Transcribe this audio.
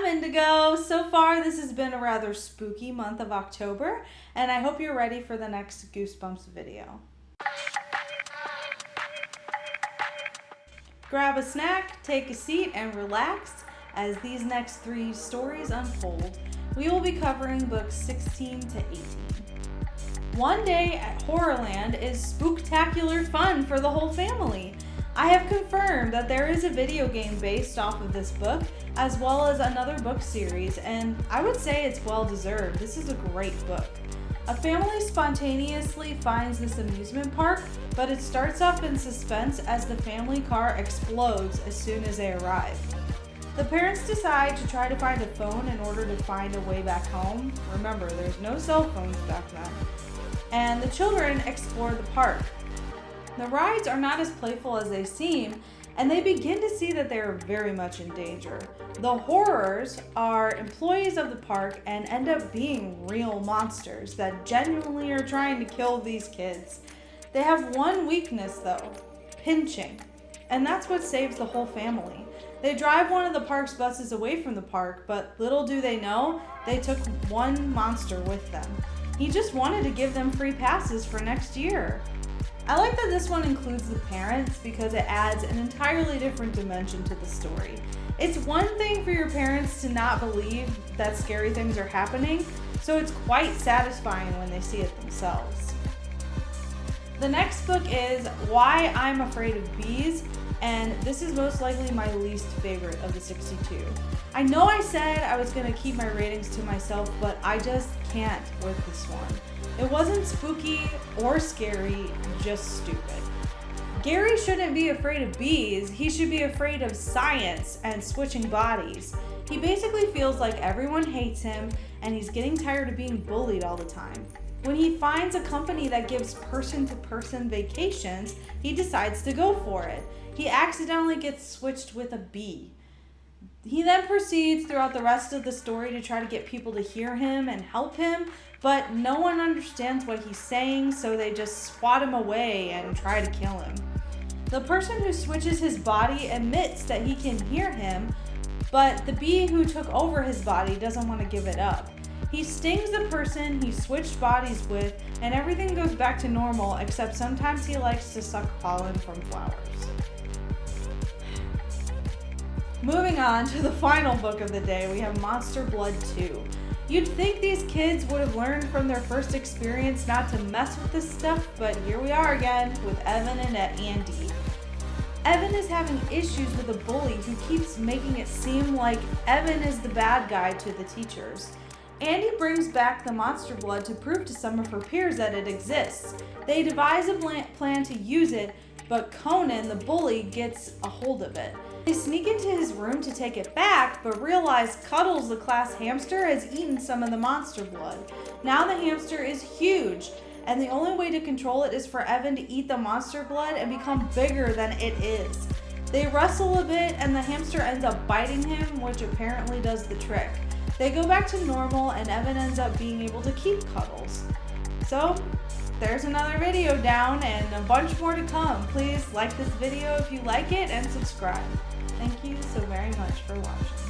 Indigo. So far, this has been a rather spooky month of October, and I hope you're ready for the next Goosebumps video. Grab a snack, take a seat, and relax as these next 3 stories unfold. We will be covering books 16 to 18. One day at Horrorland is spooktacular fun for the whole family. I have confirmed that there is a video game based off of this book, as well as another book series, and I would say it's well deserved. This is a great book. A family spontaneously finds this amusement park, but it starts off in suspense as the family car explodes as soon as they arrive. The parents decide to try to find a phone in order to find a way back home. Remember, there's no cell phones back then. And the children explore the park. The rides are not as playful as they seem, and they begin to see that they are very much in danger. The horrors are employees of the park and end up being real monsters that genuinely are trying to kill these kids. They have one weakness though, pinching, and that's what saves the whole family. They drive one of the park's buses away from the park, but little do they know, they took one monster with them. He just wanted to give them free passes for next year. I like that this one includes the parents because it adds an entirely different dimension to the story. It's one thing for your parents to not believe that scary things are happening, so it's quite satisfying when they see it themselves. The next book is Why I'm Afraid of Bees, and this is most likely my least favorite of the 62. I know I said I was going to keep my ratings to myself, but I just can't with this one. It wasn't spooky or scary, just stupid. Gary shouldn't be afraid of bees, he should be afraid of science and switching bodies. He basically feels like everyone hates him and he's getting tired of being bullied all the time. When he finds a company that gives person-to-person vacations, he decides to go for it. He accidentally gets switched with a bee. He then proceeds throughout the rest of the story to try to get people to hear him and help him, but no one understands what he's saying, so they just swat him away and try to kill him. The person who switches his body admits that he can hear him, but the bee who took over his body doesn't want to give it up. He stings the person he switched bodies with, and everything goes back to normal, except sometimes he likes to suck pollen from flowers. Moving on to the final book of the day, we have Monster Blood 2. You'd think these kids would have learned from their first experience not to mess with this stuff, but here we are again with Evan and Andy. Evan is having issues with a bully who keeps making it seem like Evan is the bad guy to the teachers. Andy brings back the monster blood to prove to some of her peers that it exists. They devise a plan to use it, but Conan, the bully, gets a hold of it. They sneak into his room to take it back, but realize Cuddles, the class hamster, has eaten some of the monster blood. Now the hamster is huge, and the only way to control it is for Evan to eat the monster blood and become bigger than it is. They wrestle a bit, and the hamster ends up biting him, which apparently does the trick. They go back to normal, and Evan ends up being able to keep Cuddles. So, there's another video down and a bunch more to come. Please like this video if you like it and subscribe. Thank you so very much for watching.